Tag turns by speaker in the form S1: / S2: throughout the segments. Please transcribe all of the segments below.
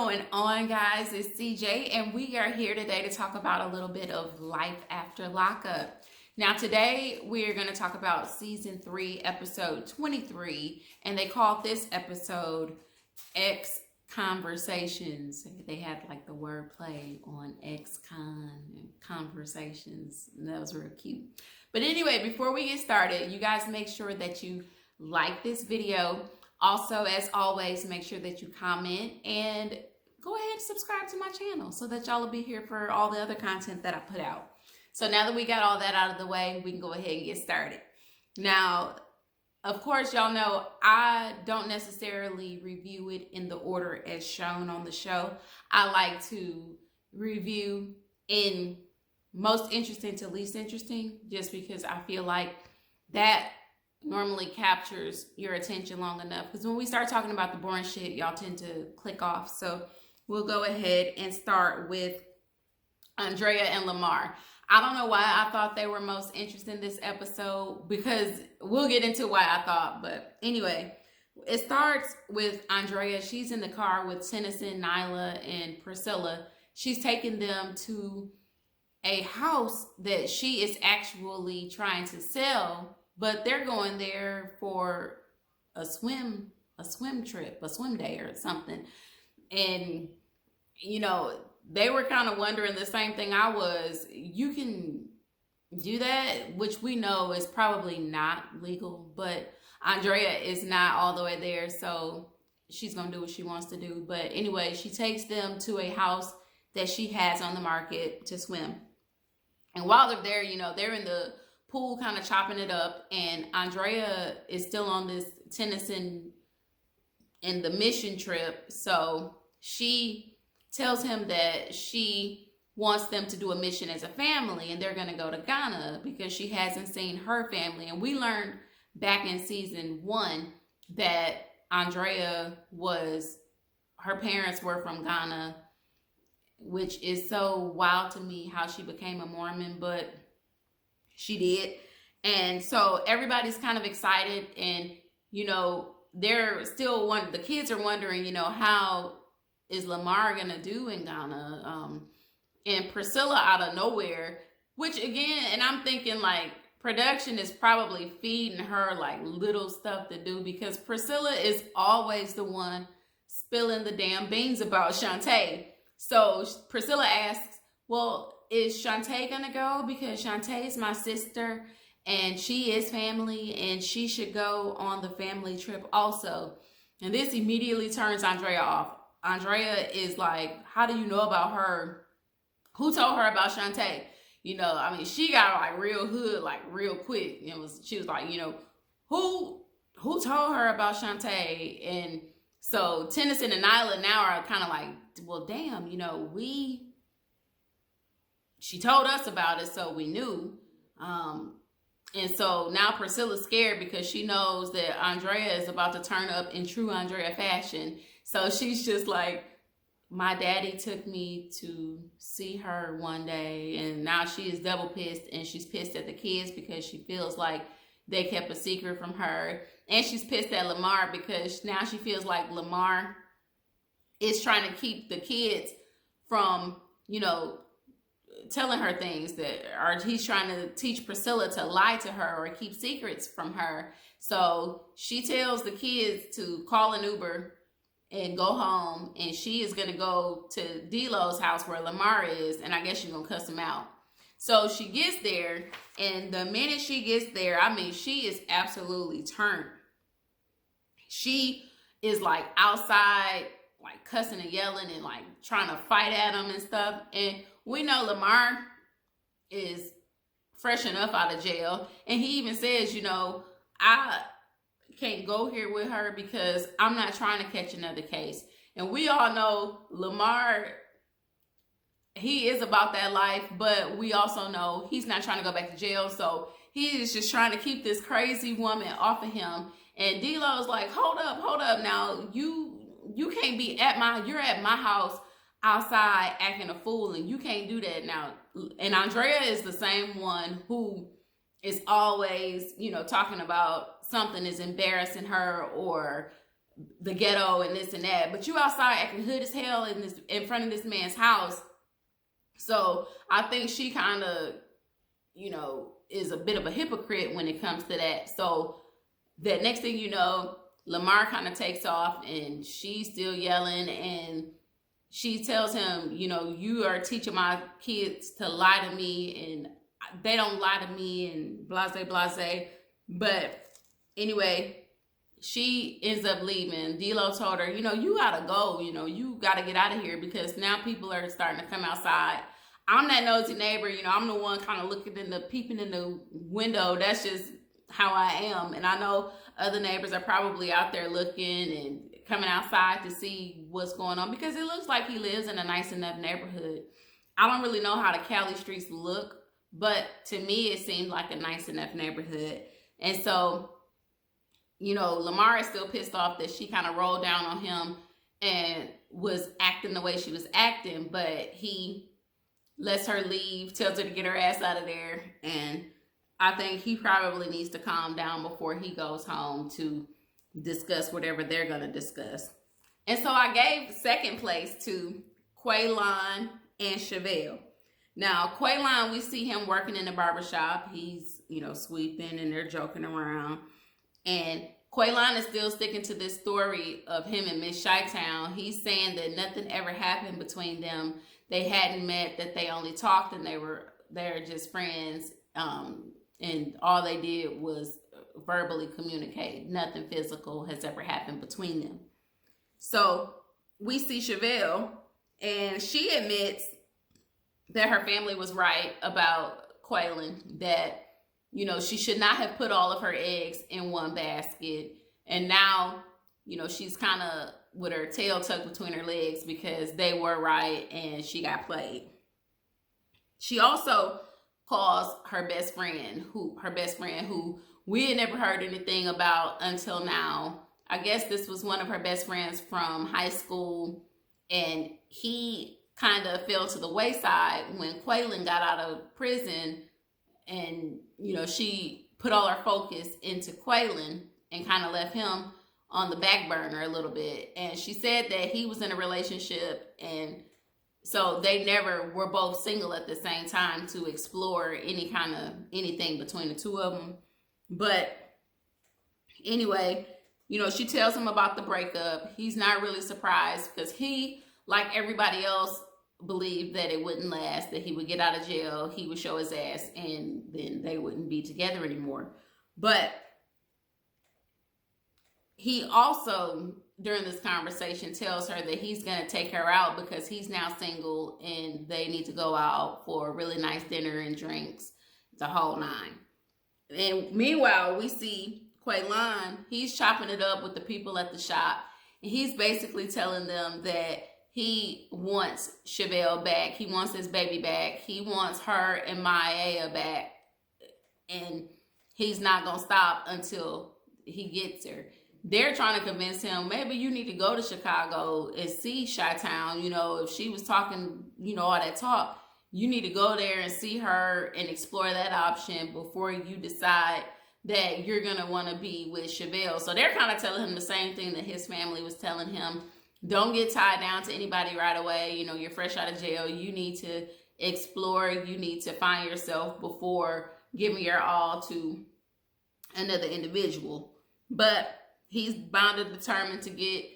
S1: going on, guys? It's CJ, and we are here today to talk about a little bit of life after lockup. Now, today we're going to talk about season 3, episode 23, and they called this episode Con-versations. They had like the wordplay on Con-versations, and that was real cute. But anyway, before we get started, you guys make sure that you like this video. Also, as always, make sure that you comment and go ahead and subscribe to my channel so that y'all will be here for all the other content that I put out. So now that we got all that out of the way, we can go ahead and get started. Now, of course, y'all know I don't necessarily review it in the order as shown on the show. I like to review in most interesting to least interesting, just because I feel like that normally captures your attention long enough, because when we start talking about the boring shit, y'all tend to click off. So we'll go ahead and start with Andrea and Lamar. I don't know why I thought they were most interested in this episode, because we'll get into why I thought. But anyway, it starts with Andrea. She's in the car with Tennyson, Nyla, and Priscilla. She's taking them to a house that she is actually trying to sell, but they're going there for a swim trip, a swim day or something. And, you know, they were kind of wondering the same thing I was. You can do that, which we know is probably not legal, but Andrea is not all the way there, so she's going to do what she wants to do. But anyway, she takes them to a house that she has on the market to swim. And while they're there, you know, they're in the pool kind of chopping it up, and Andrea is still on this Tennyson and the mission trip. So she tells him that she wants them to do a mission as a family, and they're going to go to Ghana because she hasn't seen her family. And we learned back in season 1 that Andrea her parents were from Ghana, which is so wild to me how she became a Mormon, but she did. And so everybody's kind of excited, and, you know, they're still the kids are wondering, you know, how is Lamar gonna do in Ghana? And Priscilla out of nowhere, which again, and I'm thinking like production is probably feeding her like little stuff to do, because Priscilla is always the one spilling the damn beans about Shantae. So Priscilla asks, well, is Shantae gonna go? Because Shantae is my sister and she is family, and she should go on the family trip also. And this immediately turns Andrea off. Andrea is like, how do you know about her? Who told her about Shantae? You know, I mean, she got like real hood, like real quick. She was like, you know, who told her about Shantae? And so Tennyson and Nyla now are kind of like, well, damn, you know, she told us about it, so we knew. And so now Priscilla's scared because she knows that Andrea is about to turn up in true Andrea fashion. So she's just like, my daddy took me to see her one day, and now she is double pissed, and she's pissed at the kids because she feels like they kept a secret from her. And she's pissed at Lamar because now she feels like Lamar is trying to keep the kids from, you know, telling her things he's trying to teach Priscilla to lie to her or keep secrets from her. So she tells the kids to call an Uber and go home, and she is going to go to D-Lo's house where Lamar is, and I guess she's going to cuss him out. So she gets there, and the minute she gets there, I mean, she is absolutely turned. She is like outside, like cussing and yelling and like trying to fight at him and stuff. And we know Lamar is fresh enough out of jail, and he even says, you know, I can't go here with her because I'm not trying to catch another case. And we all know Lamar, he is about that life, but we also know he's not trying to go back to jail. So he is just trying to keep this crazy woman off of him. And D-Lo's like, hold up. Now you can't be you're at my house outside acting a fool, and you can't do that now. And Andrea is the same one who is always, you know, talking about something is embarrassing her or the ghetto and this and that, but you outside acting hood as hell in front of this man's house. So I think she kind of, you know, is a bit of a hypocrite when it comes to that. So the next thing you know, Lamar kind of takes off and she's still yelling, and she tells him, you know, you are teaching my kids to lie to me, and they don't lie to me, and blase, blase. But anyway, she ends up leaving. D-Lo told her, you know, you gotta go, you know, you gotta get out of here, because now people are starting to come outside. I'm that nosy neighbor, you know, I'm the one kind of peeping in the window. That's just how I am. And I know other neighbors are probably out there looking and coming outside to see what's going on, because it looks like he lives in a nice enough neighborhood. I don't really know how the Cali streets look, but to me, it seemed like a nice enough neighborhood. And so, you know, Lamar is still pissed off that she kind of rolled down on him and was acting the way she was acting, but he lets her leave, tells her to get her ass out of there. And I think he probably needs to calm down before he goes home to discuss whatever they're going to discuss. And so I gave second place to Quaylon and Chevelle. Now, Quaylon, we see him working in the barbershop. He's, you know, sweeping, and they're joking around. And Quaylon is still sticking to this story of him and Miss Chi-Town. He's saying that nothing ever happened between them. They hadn't met, that they only talked, and they're just friends. And all they did was verbally communicate. Nothing physical has ever happened between them. So we see Shavel, and she admits that her family was right about Quaylon, that, you know, she should not have put all of her eggs in one basket. And now, you know, she's kind of with her tail tucked between her legs because they were right and she got played. She also calls her best friend who we had never heard anything about until now. I guess this was one of her best friends from high school, and he kind of fell to the wayside when Quaylon got out of prison. And, you know, she put all her focus into Quaylon and kind of left him on the back burner a little bit. And she said that he was in a relationship, and so they never were both single at the same time to explore anything between the two of them. But anyway, you know, she tells him about the breakup. He's not really surprised because he, like everybody else, believed that it wouldn't last, that he would get out of jail, he would show his ass, and then they wouldn't be together anymore. But he also, during this conversation, tells her that he's going to take her out because he's now single and they need to go out for a really nice dinner and drinks, the whole nine. And meanwhile, we see Quaylon, he's chopping it up with the people at the shop, and he's basically telling them that he wants Chevelle back. He wants his baby back. He wants her and Maya back. And he's not going to stop until he gets her. They're trying to convince him, maybe you need to go to Chicago and see Chi-Town. You know, if she was talking, you know, all that talk, you need to go there and see her and explore that option before you decide that you're going to want to be with Chevelle. So they're kind of telling him the same thing that his family was telling him. Don't get tied down to anybody right away. You know, you're fresh out of jail. You need to explore. You need to find yourself before giving your all to another individual. But he's bound and determined to get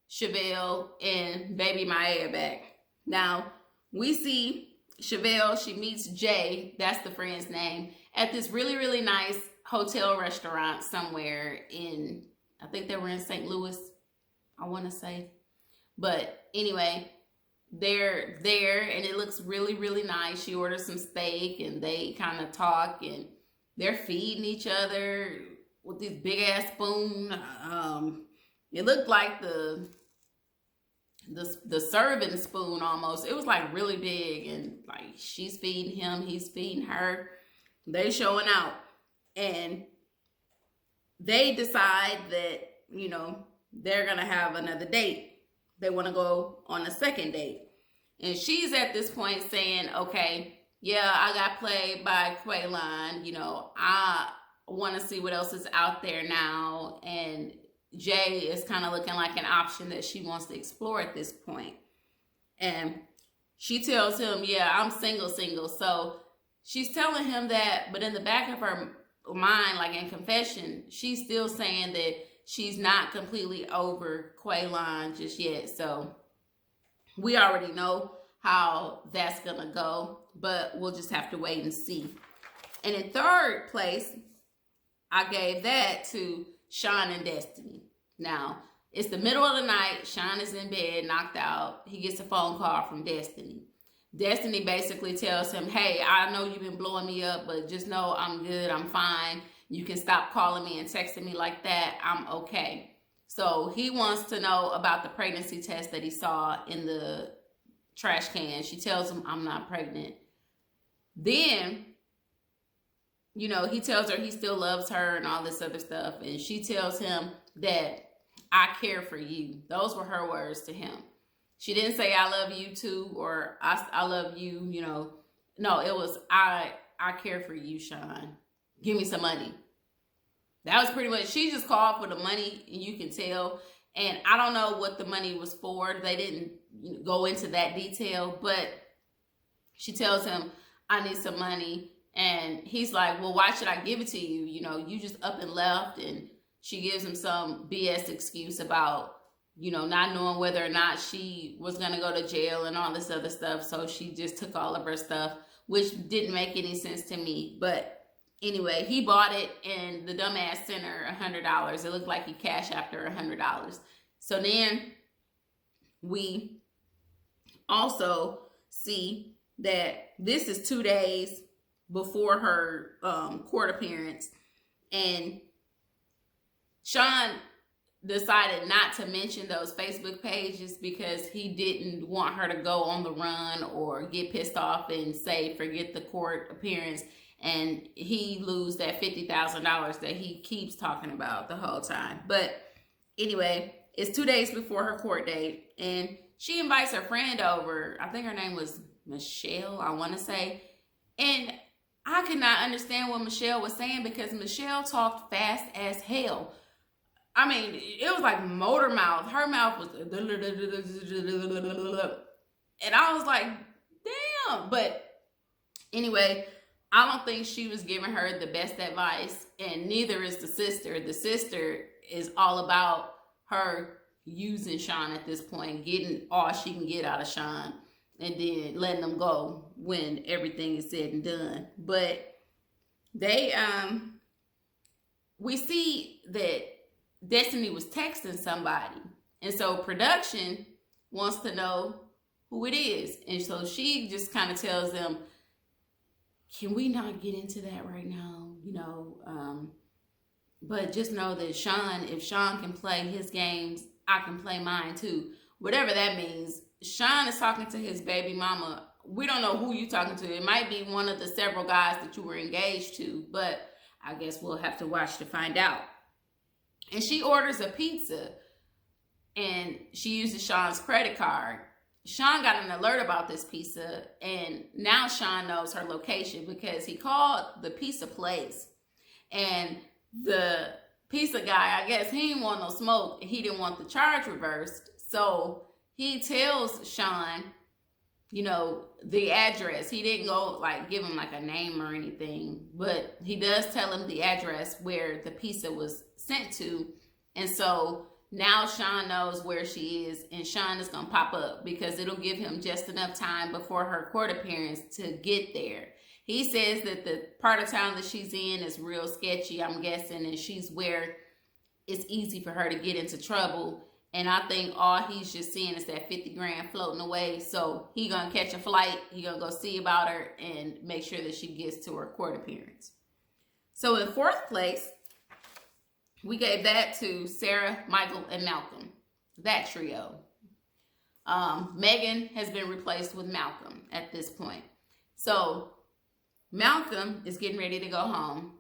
S1: Chevelle and baby Maya back. Now, we see Chevelle, she meets Jay, that's the friend's name, at this really, really nice hotel restaurant somewhere in, I think they were in St. Louis, I want to say. But anyway, they're there and it looks really, really nice. She orders some steak and they kind of talk and they're feeding each other with this big ass spoon. It looked like the serving spoon almost. It was like really big, and like she's feeding him, he's feeding her. They showing out, and they decide that, you know, they're gonna have another date. They want to go on a second date, and she's at this point saying, okay, yeah, I got played by Quaylon, you know, I want to see what else is out there now. And Jay is kind of looking like an option that she wants to explore at this point. And she tells him, yeah, I'm single. So she's telling him that, but in the back of her mind, like in confession, she's still saying that she's not completely over Quaylon just yet. So we already know how that's gonna go, but we'll just have to wait and see. And in third place, I gave that to Shawn and Destiny. Now, it's the middle of the night. Shawn is in bed, knocked out. He gets a phone call from Destiny. Destiny basically tells him, hey, I know you've been blowing me up, but just know I'm good, I'm fine. You can stop calling me and texting me like that. I'm okay. So he wants to know about the pregnancy test that he saw in the trash can. She tells him, I'm not pregnant. Then, you know, he tells her he still loves her and all this other stuff. And she tells him that I care for you. Those were her words to him. She didn't say I love you too, or I love you, you know. No, it was I care for you, Shawn. Give me some money. That was pretty much, she just called for the money, and you can tell. And I don't know what the money was for. They didn't go into that detail, but she tells him, I need some money. And he's like, well, why should I give it to you? You know, you just up and left. And she gives him some BS excuse about, you know, not knowing whether or not she was going to go to jail and all this other stuff. So she just took all of her stuff, which didn't make any sense to me. But anyway, he bought it, and the dumbass sent her $100. It looked like he cashed after $100. So then we also see that this is 2 days before her court appearance, and Shawn decided not to mention those Facebook pages because he didn't want her to go on the run or get pissed off and say, forget the court appearance, and he lose that $50,000 that he keeps talking about the whole time. But anyway, it's 2 days before her court date, and she invites her friend over. I think her name was Michelle, I want to say. And I could not understand what Michelle was saying because Michelle talked fast as hell. I mean, it was like motor mouth. Her mouth was, and I was like, damn. But anyway, I don't think she was giving her the best advice, and neither is the sister. The sister is all about her using Shawn at this point, getting all she can get out of Shawn, and then letting them go when everything is said and done. But they, we see that Destiny was texting somebody, and so production wants to know who it is, and so she just kind of tells them, can we not get into that right now, you know, but just know that Shawn, if Shawn can play his games, I can play mine too, whatever that means. Shawn is talking to his baby mama. We don't know who you're talking to. It might be one of the several guys that you were engaged to, but I guess we'll have to watch to find out. And she orders a pizza, and she uses Shawn's credit card. Shawn got an alert about this pizza, and now Shawn knows her location because he called the pizza place. And the pizza guy, I guess he didn't want no smoke. He didn't want the charge reversed. So he tells Shawn, you know, the address. He didn't go like give him like a name or anything, but he does tell him the address where the pizza was sent to. And so now Shawn knows where she is, and Shawn is going to pop up because it'll give him just enough time before her court appearance to get there. He says that the part of town that she's in is real sketchy, I'm guessing, and she's where it's easy for her to get into trouble. And I think all he's just seeing is that 50 grand floating away. So he gonna catch a flight. He gonna go see about her and make sure that she gets to her court appearance. So in fourth place, we gave that to Sarah, Michael, and Malcolm. That trio. Megan has been replaced with Malcolm at this point. So Malcolm is getting ready to go home.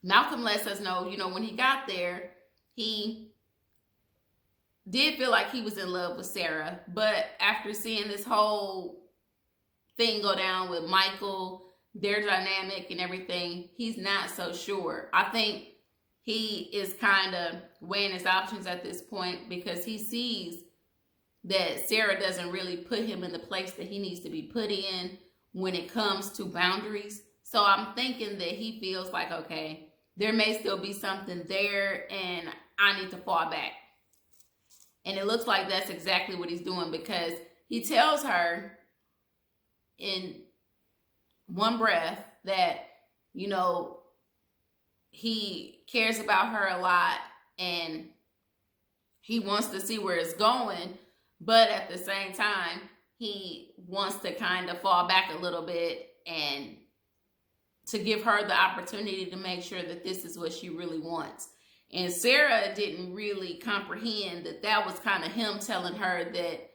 S1: Malcolm lets us know, you know, when he got there, he did feel like he was in love with Sarah, but after seeing this whole thing go down with Michael, their dynamic and everything, he's not so sure. I think he is kind of weighing his options at this point because he sees that Sarah doesn't really put him in the place that he needs to be put in when it comes to boundaries. So I'm thinking that he feels like, okay, there may still be something there and I need to fall back. And it looks like that's exactly what he's doing, because he tells her in one breath that, you know, he cares about her a lot and he wants to see where it's going, but at the same time, he wants to kind of fall back a little bit and to give her the opportunity to make sure that this is what she really wants. And Sarah didn't really comprehend that that was kind of him telling her that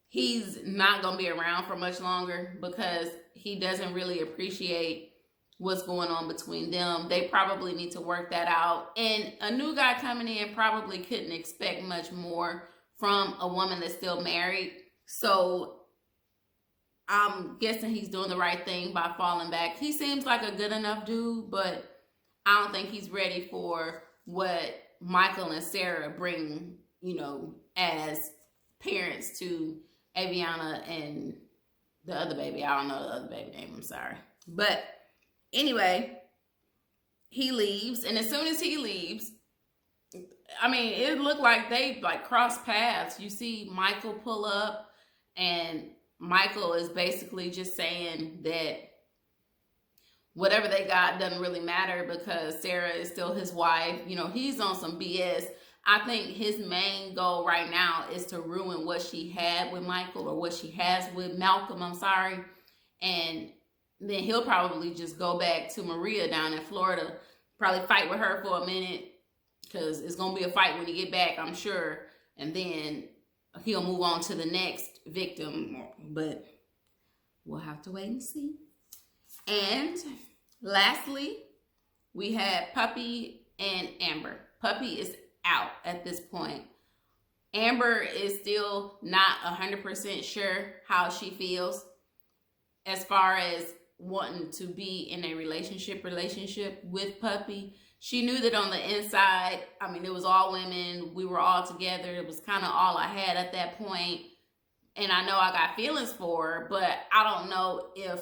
S1: he's not going to be around for much longer because he doesn't really appreciate what's going on between them. They probably need to work that out. And a new guy coming in probably couldn't expect much more from a woman that's still married. So I'm guessing he's doing the right thing by falling back. He seems like a good enough dude, but I don't think he's ready for what Michael and Sarah bring, you know, as parents to Aviana and the other baby. I don't know the other baby name, I'm sorry. But anyway, he leaves, and as soon as he leaves, I mean, it looked like they like crossed paths. You see Michael pull up, and Michael is basically just saying that whatever they got doesn't really matter because Sarah is still his wife. You know, he's on some BS. I think his main goal right now is to ruin what she had with Michael, or what she has with Malcolm, I'm sorry. And then he'll probably just go back to Maria down in Florida, probably fight with her for a minute, because it's going to be a fight when he get back, I'm sure. And then he'll move on to the next victim. But we'll have to wait and see. And lastly, we had Puppy and Amber. Puppy is out at this point. Amber is still not 100% sure how she feels as far as wanting to be in a relationship with Puppy. She knew that on the inside, I mean, it was all women. We were all together. It was kind of all I had at that point. And I know I got feelings for her, but I don't know if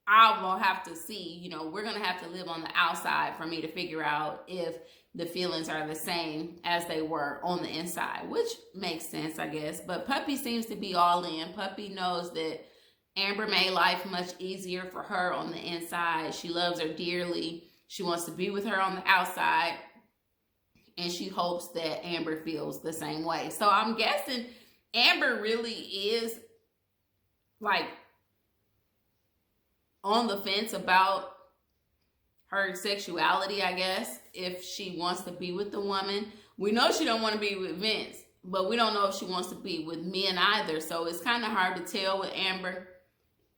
S1: I will have to see, you know, we're going to have to live on the outside for me to figure out if the feelings are the same as they were on the inside, which makes sense, I guess. But Puppy seems to be all in. Puppy knows that Amber made life much easier for her on the inside. She loves her dearly. She wants to be with her on the outside. And she hopes that Amber feels the same way. So I'm guessing Amber really is like on the fence about her sexuality, I guess, if she wants to be with the woman. We know she don't want to be with Vince, but we don't know if she wants to be with men either. So it's kind of hard to tell with Amber.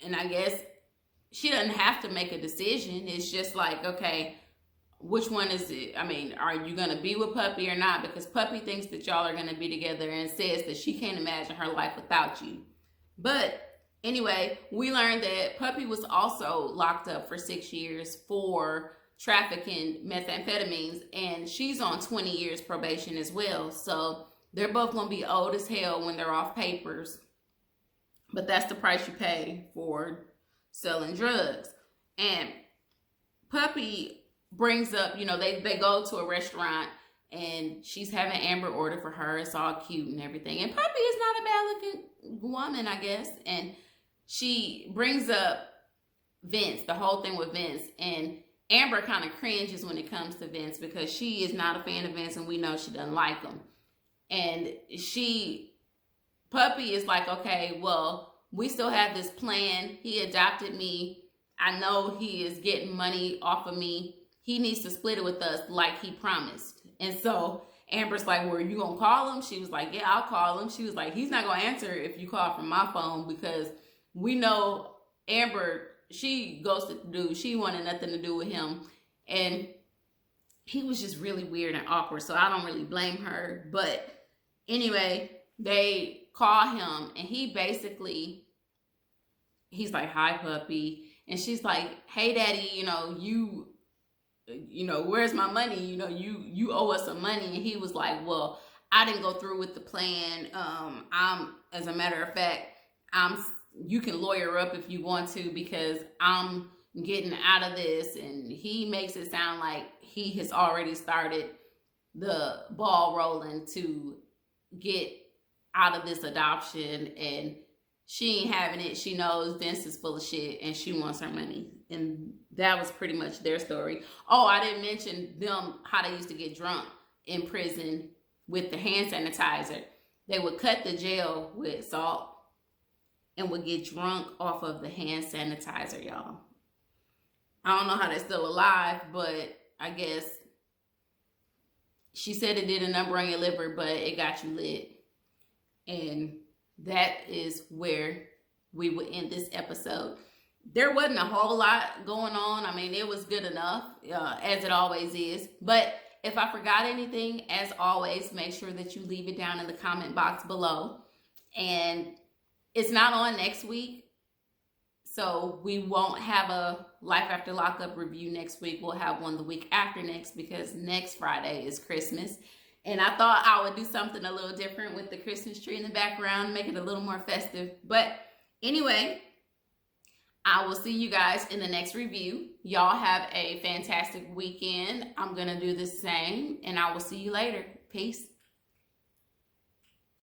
S1: And I guess she doesn't have to make a decision. It's just like, okay, which one is it? I mean, are you going to be with Puppy or not? Because Puppy thinks that y'all are going to be together and says that she can't imagine her life without you. But anyway, we learned that Puppy was also locked up for 6 years for trafficking methamphetamines, and she's on 20 years probation as well. So they're both going to be old as hell when they're off papers. But that's the price you pay for selling drugs. And Puppy brings up, you know, they go to a restaurant and she's having Amber order for her. It's all cute and everything. And Puppy is not a bad looking woman, I guess. And she brings up Vince, the whole thing with Vince. And Amber kind of cringes when it comes to Vince because she is not a fan of Vince and we know she doesn't like him. And Puppy is like, okay, well, we still have this plan. He adopted me. I know he is getting money off of me. He needs to split it with us like he promised. And so Amber's like, well, are you going to call him? She was like, yeah, I'll call him. She was like, he's not going to answer if you call from my phone because we know Amber, she ghosted the dude. She wanted nothing to do with him. And he was just really weird and awkward. So I don't really blame her. But anyway, they call him and he's like, hi, Puppy. And she's like, hey, Daddy, you know, you you know, where's my money? You know, you owe us some money. And he was like, well, I didn't go through with the plan. As a matter of fact, you can lawyer up if you want to, because I'm getting out of this. And he makes it sound like he has already started the ball rolling to get out of this adoption, and she ain't having it. She knows Vince is full of shit and she wants her money. And that was pretty much their story. Oh, I didn't mention them, how they used to get drunk in prison with the hand sanitizer. They would cut the gel with salt and would get drunk off of the hand sanitizer, y'all. I don't know how they're still alive, but I guess she said it did a number on your liver, but it got you lit. And that is where we would end this episode. There wasn't a whole lot going on. I mean, it was good enough, as it always is. But if I forgot anything, as always, make sure that you leave it down in the comment box below. And it's not on next week, so we won't have a Life After Lockup review next week. We'll have one the week after next, because next Friday is Christmas. And I thought I would do something a little different with the Christmas tree in the background, make it a little more festive. But anyway, I will see you guys in the next review. Y'all have a fantastic weekend. I'm going to do the same, and I will see you later. Peace.